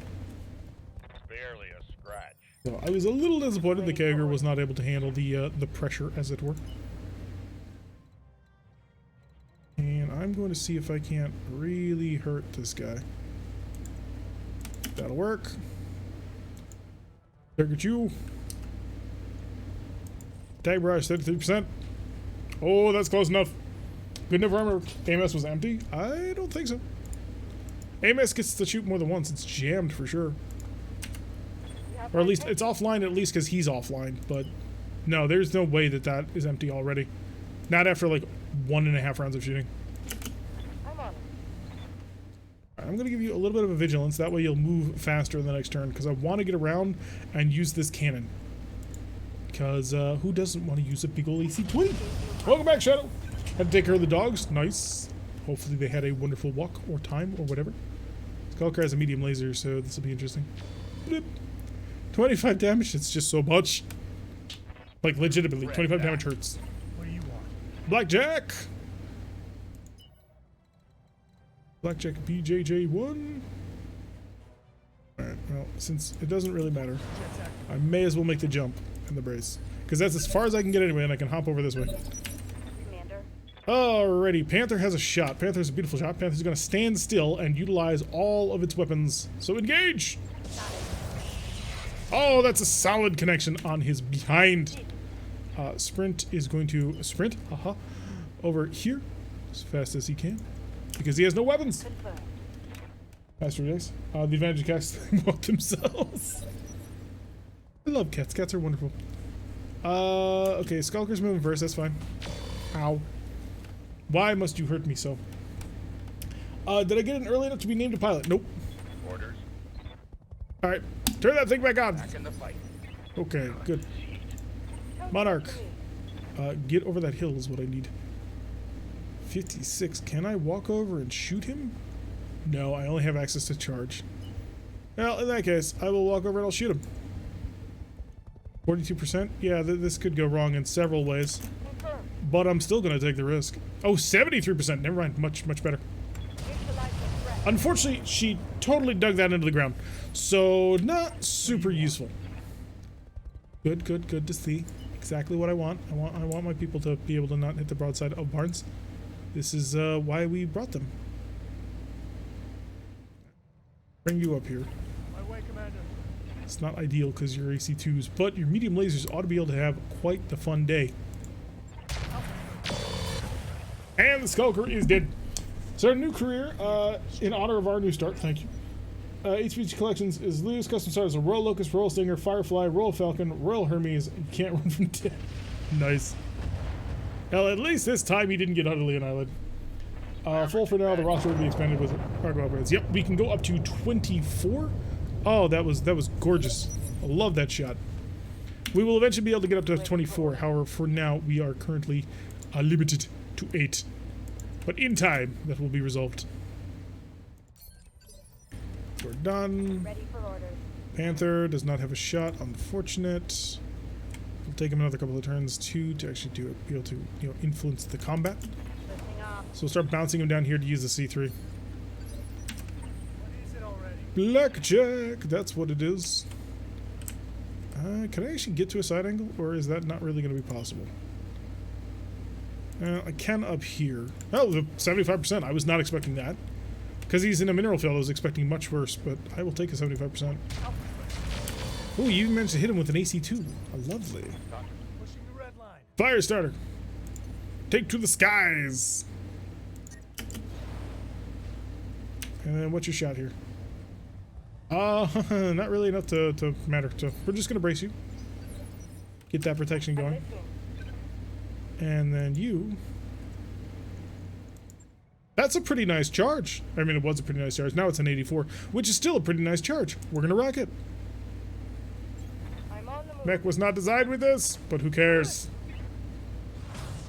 Barely a scratch. So I was a little disappointed the Kager was not able to handle the pressure, as it were. And I'm going to see if I can't really hurt this guy. That'll work. Target you. Tag barrage 33%. Oh, that's close enough. Good enough armor. AMS was empty? I don't think so. AMS gets to shoot more than once. It's jammed for sure. Or at least it's offline, at least because he's offline. But no, there's no way that that is empty already. Not after like 1.5 rounds of shooting. I'm on it. I'm going to give you a little bit of a vigilance. That way you'll move faster in the next turn. Because I want to get around and use this cannon. Because who doesn't want to use a big ol' AC-20? Welcome back, Shadow. Had to take care of the dogs. Nice. Hopefully they had a wonderful walk or time or whatever. Skullcar has a medium laser, so this will be interesting. Bloop. 25 damage. It's just so much. Like, legitimately, 25 damage hurts. What do you want? Blackjack! Blackjack BJJ1. Alright, well, since it doesn't really matter, I may as well make the jump and the brace. Because that's as far as I can get anyway, and I can hop over this way. Commander. Alrighty, Panther has a shot. Panther's a beautiful shot. Panther's going to stand still and utilize all of its weapons. So engage! Oh, that's a solid connection on his behind. Sprint is going to sprint, over here as fast as he can. Because he has no weapons. Confirmed. Faster days. The advantage of cats walk themselves. I love cats. Cats are wonderful. Okay, Skulker's moving first. That's fine. Ow. Why must you hurt me so? Did I get in early enough to be named a pilot? Nope. Orders. Alright. Turn that thing back on. Back in the fight. Okay, good. Tell Monarch. me to me. Get over that hill is what I need. 56. Can I walk over and shoot him? No, I only have access to charge. Well, in that case, I will walk over and I'll shoot him. 42%? Yeah, this could go wrong in several ways. Confirmed. But I'm still going to take the risk. Oh, 73%. Never mind. Much better. Neutralize the threat. Unfortunately, she totally dug that into the ground. So, not super useful. Good to see. Exactly what I want. I want my people to be able to not hit the broadside of barns. This is why we brought them. Bring you up here. My way, Commander. It's not ideal because you're AC2s, but your medium lasers ought to be able to have quite the fun day. And the Skulker is dead. So our new career, in honor of our new start, thank you. HPG Collections is Lewis Custom Starters, a Royal Locust, Royal Stinger, Firefly, Royal Falcon, Royal Hermes, and Can't Run from Death. Nice. Hell, at least this time he didn't get utterly annihilated. Full for now, the roster will be expanded with cargo upgrades. Yep, we can go up to 24. Oh, that was gorgeous. I love that shot. We will eventually be able to get up to 24. However, for now, we are currently limited to 8. But in time, that will be resolved. We're done. Ready for orders. Panther does not have a shot. Unfortunate. It'll take him another couple of turns to actually do it, be able to influence the combat. Lifting off. So we'll start bouncing him down here to use the C3. What is it already? Blackjack, that's what it is. Can I actually get to a side angle, or is that not really going to be possible? I can up here. Oh, 75%. I was not expecting that. Because he's in a mineral field, I was expecting much worse, but I will take a 75%. Oh, you even managed to hit him with an AC2. Lovely. Pushing the red line. Firestarter. Take to the skies. And then what's your shot here? Not really enough to matter. So we're just going to brace you. Get that protection I'm going. listening. And then you. That's a pretty nice charge. I mean, it was a pretty nice charge. Now it's an 84, which is still a pretty nice charge. We're going to rock it. I'm on the move. Mech was not designed with this, but who cares?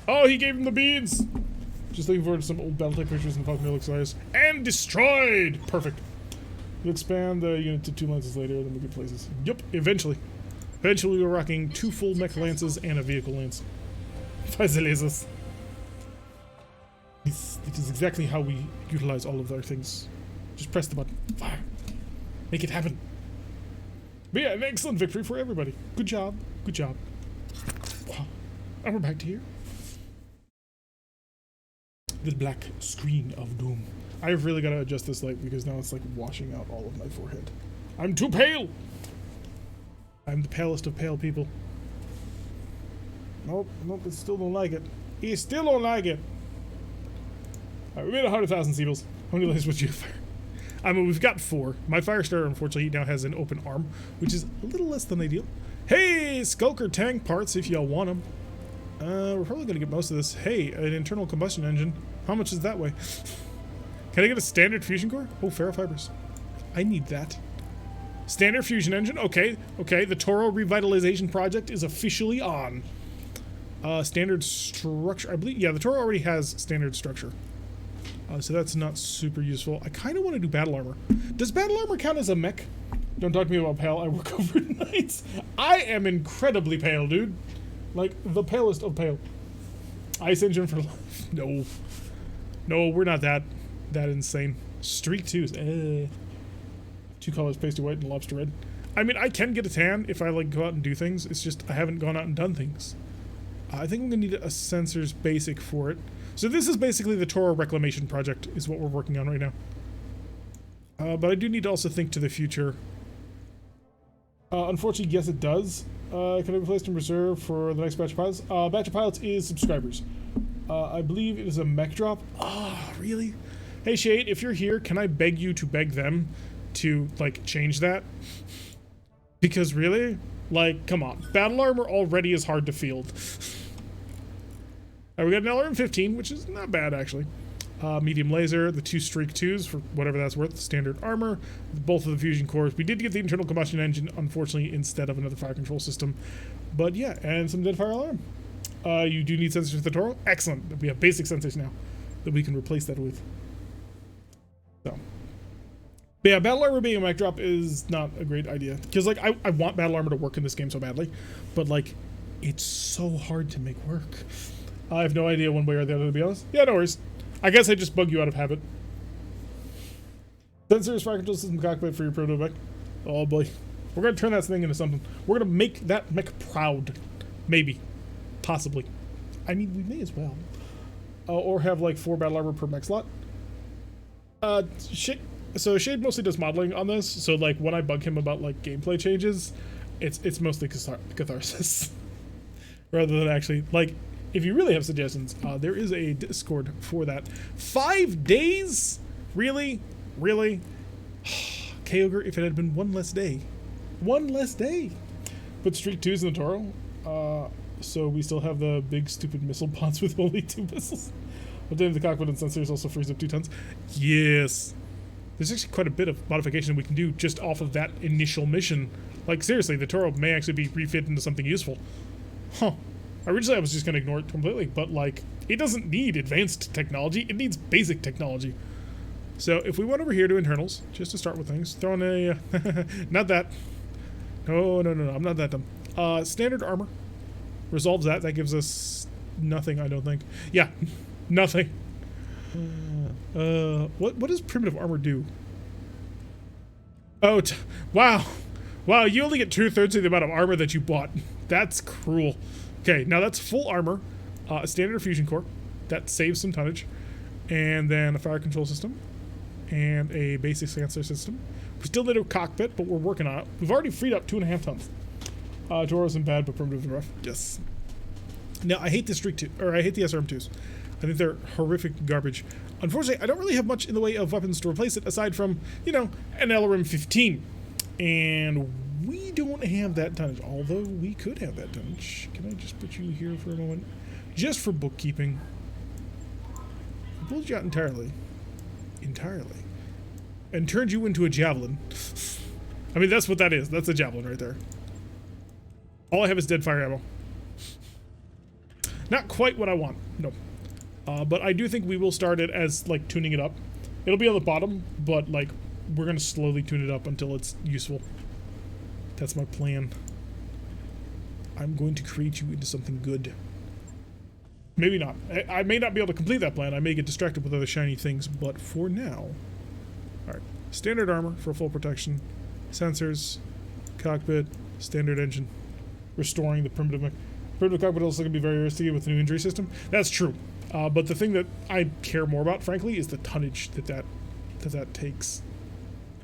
Oh, he gave him the beads. Just looking forward to some old BattleTech pictures and Falcon Elixir. And destroyed! Perfect. We'll expand the unit to 2 lances later, then we'll get places. Yup, eventually. Eventually we're rocking 2 full mech lances and a vehicle lance. This is exactly how we utilize all of our things. Just press the button. Fire. Make it happen. But yeah, an excellent victory for everybody. Good job. Good job. Wow. And we're back to here. The black screen of doom. I've really got to adjust this light because now it's like washing out all of my forehead. I'm too pale! I'm the palest of pale people. Nope, I still don't like it. You still don't like it! Alright, we made 100,000 Seagulls. How many lasers would you fire? I mean, we've got 4. My Firestarter, unfortunately, now has an open arm, which is a little less than ideal. Hey, Skulker tank parts if y'all want them. We're probably going to get most of this. Hey, an internal combustion engine. How much is that weigh? Can I get a standard fusion core? Oh, ferrofibers. I need that. Standard fusion engine. Okay, okay. The Toro revitalization project is officially on. Standard structure. I believe, yeah, the Toro already has standard structure. So that's not super useful. I kind of want to do battle armor. Does battle armor count as a mech? Don't talk to me about pale. I work overnights. I am incredibly pale, dude. Like, the palest of pale. Ice engine for life. No. No, we're not that insane. Streak 2s. 2 colors, pasty white and lobster red. I mean, I can get a tan if I, like, go out and do things. It's just I haven't gone out and done things. I think I'm going to need a sensors basic for it. So this is basically the Toro reclamation project is what we're working on right now. But I do need to also think to the future. Unfortunately, yes, it does. Can I be placed in reserve for the next batch of pilots? Batch of pilots is subscribers. I believe it is a mech drop. Ah, really? Hey, Shade, if you're here, can I beg you to beg them to, like, change that? Because really? Like, come on. Battle armor already is hard to field. We got an LRM-15, which is not bad, actually. Medium laser, the 2 Streak 2s for whatever that's worth, standard armor, both of the fusion cores. We did get the internal combustion engine, unfortunately, instead of another fire control system. But yeah, and some dead fire alarm. You do need sensors for the Toro? Excellent. We have basic sensors now that we can replace that with. So. But yeah, battle armor being a mech drop is not a great idea. Because, like, I want battle armor to work in this game so badly. But, like, it's so hard to make work. I have no idea one way or the other, to be honest. Yeah, no worries. I guess I just bug you out of habit. Sensors, fire control system, cockpit for your proto mech. Oh boy. We're going to turn that thing into something. We're going to make that mech proud. Maybe. Possibly. I mean, we may as well. Or have like 4 battle armor per mech slot. So Shade mostly does modeling on this. So like when I bug him about like gameplay changes, it's mostly catharsis. Rather than actually, like, if you really have suggestions, there is a Discord for that. 5 days? Really? Really? Kyogre, if it had been 1 less day. 1 less day! Put Streak 2s in the Toro. So we still have the big stupid missile pods with only 2 missiles. Updating the cockpit and sensors also frees up 2 tons. Yes! There's actually quite a bit of modification we can do just off of that initial mission. Like, seriously, the Toro may actually be refit into something useful. Huh. Originally, I was just going to ignore it completely, but, like, it doesn't need advanced technology. It needs basic technology. So, if we went over here to internals, just to start with things, throw in a... not that. No, I'm not that dumb. Standard armor. Resolves that. That gives us nothing, I don't think. Yeah, nothing. What does primitive armor do? Oh, wow. Wow, you only get 2/3 of the amount of armor that you bought. That's cruel. Okay, now that's full armor, a standard fusion core, that saves some tonnage, and then a fire control system, and a basic sensor system. We still need a cockpit, but we're working on it. We've already freed up 2.5 tons. Toro isn't bad, but primitive and rough. Yes. Now, I hate the Streak 2, or I hate the SRM2s. I think they're horrific garbage. Unfortunately, I don't really have much in the way of weapons to replace it, aside from, you know, an LRM-15. And we don't have that tonnage, although we could have that tonnage. Can I just put you here for a moment? Just for bookkeeping. I pulled you out entirely. And turned you into a javelin. I mean, that's what that is. That's a javelin right there. All I have is dead fire ammo. Not quite what I want. No. But I do think we will start it as, like, tuning it up. It'll be on the bottom, but, like, we're going to slowly tune it up until it's useful. That's my plan. I'm going to create you into something good. Maybe not. I may not be able to complete that plan. I may get distracted with other shiny things, but for now... Alright. Standard armor for full protection. Sensors. Cockpit. Standard engine. Restoring the primitive mech. Primitive cockpit is also going to be very risky with the new injury system. That's true. But the thing that I care more about, frankly, is the tonnage that takes.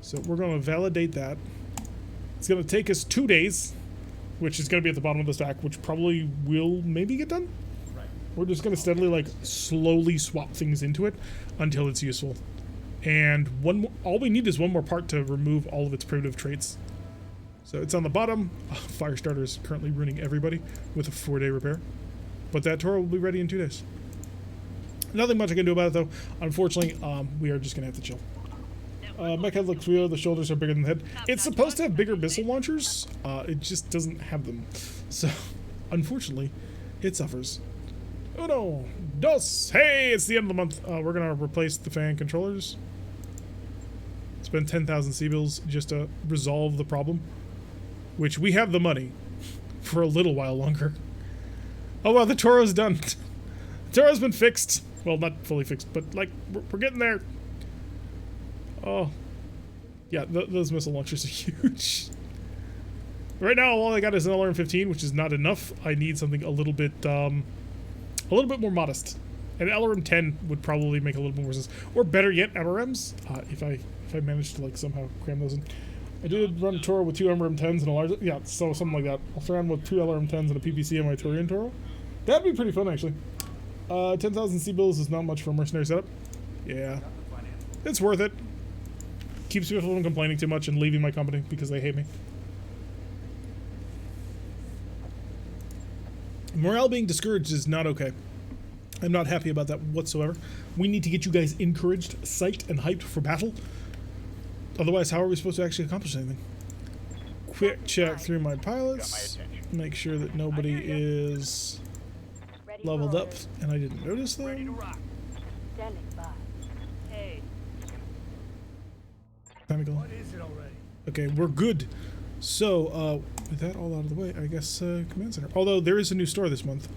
So we're going to validate that. It's going to take us 2 days, which is going to be at the bottom of the stack, which probably will maybe get done. Right. We're just going to steadily, like, slowly swap things into it until it's useful. And all we need is one more part to remove all of its primitive traits. So it's on the bottom. Firestarter is currently ruining everybody with a 4-day repair. But that Toro will be ready in 2 days. Nothing much I can do about it, though. Unfortunately, we are just going to have to chill. Mech head looks real. The shoulders are bigger than the head. It's supposed to have bigger missile launchers. It just doesn't have them. So, unfortunately, it suffers. Uno, dos. Hey, it's the end of the month. We're going to replace the fan controllers. Spend 10,000 C-bills just to resolve the problem. Which we have the money for a little while longer. Oh, well, the Toro's done. The Toro's been fixed. Well, not fully fixed, but, like, we're getting there. Oh. Yeah, those missile launchers are huge. Right now, all I got is an LRM-15, which is not enough. I need something a little bit more modest. An LRM-10 would probably make a little bit more sense. Or better yet, LRMs, if I manage to, like, somehow cram those in. I did run a Toro with 2 LRM-10s and a large... Yeah, so something like that. I'll run with 2 LRM-10s and a PPC on my Centurion Toro. That'd be pretty fun, actually. 10,000 C-bills is not much for a mercenary setup. Yeah. It's worth it. Keeps people from complaining too much and leaving my company because they hate me. Morale being discouraged is not okay. I'm not happy about that whatsoever. We need to get you guys encouraged, psyched, and hyped for battle. Otherwise, how are we supposed to actually accomplish anything? Quick check through my pilots. Make sure that nobody is leveled up, and I didn't notice them. Standing by. Hey. Time to go. What is it already? Okay, we're good. So, with that all out of the way, I guess Command Center. Although there is a new store this month,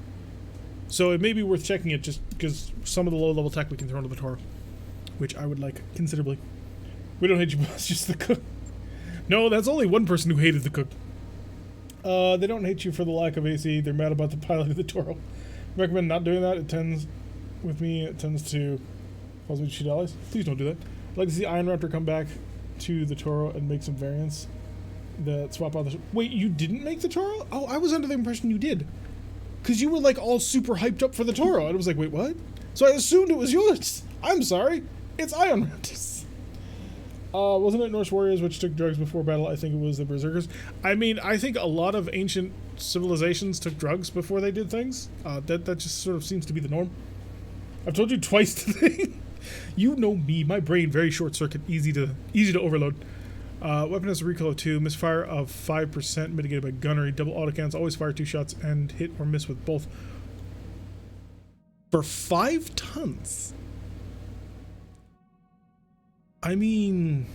so it may be worth checking it just because some of the low-level tech we can throw into the Toro, which I would like considerably. We don't hate you, boss, just the cook. No, that's only one person who hated the cook. They don't hate you for the lack of AC. They're mad about the pilot of the Toro. Recommend not doing that. It tends to cause me to shoot allies. Please don't do that. I'd like to see Iron Raptor come back to the Toro and make some variants that swap out the... Wait, you didn't make the Toro? Oh, I was under the impression you did. Because you were, like, all super hyped up for the Toro. And I was like, wait, what? So I assumed it was yours. I'm sorry. It's Iron Raptors. Wasn't it Norse warriors which took drugs before battle? I think it was the Berserkers. I mean, I think a lot of ancient civilizations took drugs before they did things. That just sort of seems to be the norm. I've told you twice today. You know me. My brain, very short circuit, easy to overload. Weapon has a recoil of 2, misfire of 5%, mitigated by gunnery, double autocannons, always fire 2 shots, and hit or miss with both. For 5 tons. I mean,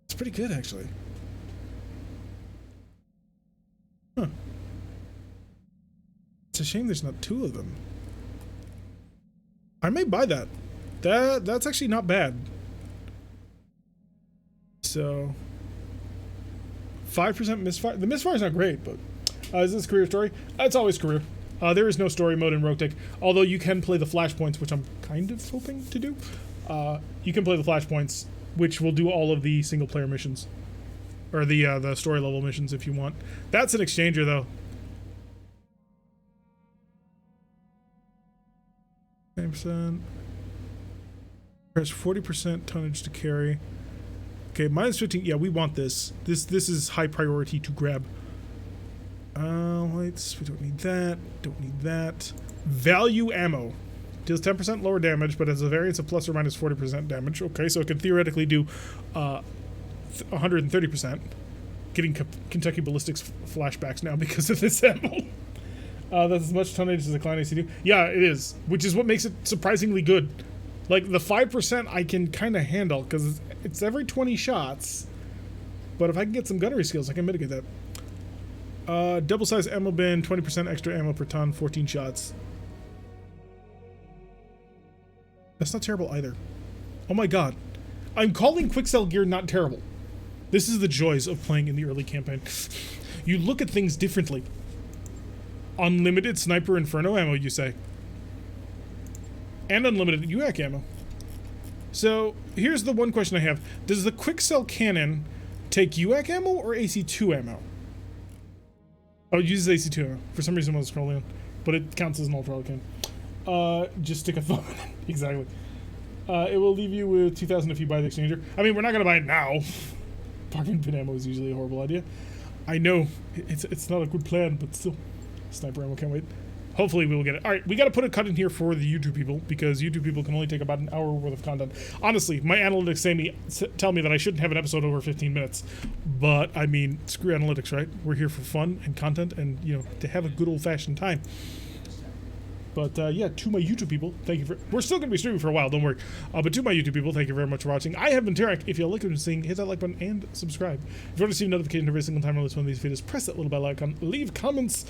it's pretty good, actually. Huh. It's a shame there's not 2 of them. I may buy that. That's actually not bad. So, 5% misfire. The misfire is not great, but is this career story? It's always career. There is no story mode in RogueTech, although you can play the Flashpoints, which I'm kind of hoping to do. You can play the Flashpoints, which will do all of the single-player missions. Or the story-level missions, if you want. That's an exchanger, though. 10%. Press 40% tonnage to carry. Okay, minus 15. Yeah, we want this. This is high priority to grab. Lights. We don't need that. Don't need that. Value ammo. Deals 10% lower damage, but has a variance of plus or minus 40% damage. Okay, so it can theoretically do 130%. Getting Kentucky Ballistics flashbacks now because of this ammo. That's as much tonnage as a Klein AC2. Yeah, it is, which is what makes it surprisingly good. Like, the 5% I can kind of handle, because it's every 20 shots. But if I can get some gunnery skills, I can mitigate that. Double-size ammo bin, 20% extra ammo per ton, 14 shots. That's not terrible either. Oh my god. I'm calling Quicksell gear not terrible. This is the joys of playing in the early campaign. You look at things differently. Unlimited Sniper Inferno ammo, you say. And unlimited UAC ammo. So, here's the one question I have. Does the Quicksell cannon take UAC ammo or AC2 ammo? Oh, it uses AC2 ammo. For some reason I was scrolling on. But it counts as an ultra cannon. Just stick a thumb in it. Exactly. It will leave you with 2,000 if you buy the exchanger. I mean, we're not going to buy it now. Bargain bin ammo is usually a horrible idea. I know. It's not a good plan, but still. Sniper ammo, can't wait. Hopefully we will get it. Alright, we got to put a cut in here for the YouTube people, because YouTube people can only take about an hour worth of content. Honestly, my analytics tell me that I shouldn't have an episode over 15 minutes. But, I mean, screw analytics, right? We're here for fun and content and, you know, to have a good old-fashioned time. But, yeah, to my YouTube people, thank you for... We're still going to be streaming for a while, don't worry. But to my YouTube people, thank you very much for watching. I have been Tarek. If you like what I'm seeing, hit that like button and subscribe. If you want to see a notification every single time I release one of these videos, press that little bell icon. Leave comments.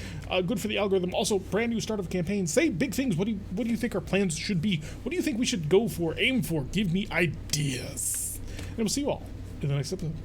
Good for the algorithm. Also, brand new start of a campaign. Say big things. What do you think our plans should be? What do you think we should go for, aim for? Give me ideas. And we'll see you all in the next episode.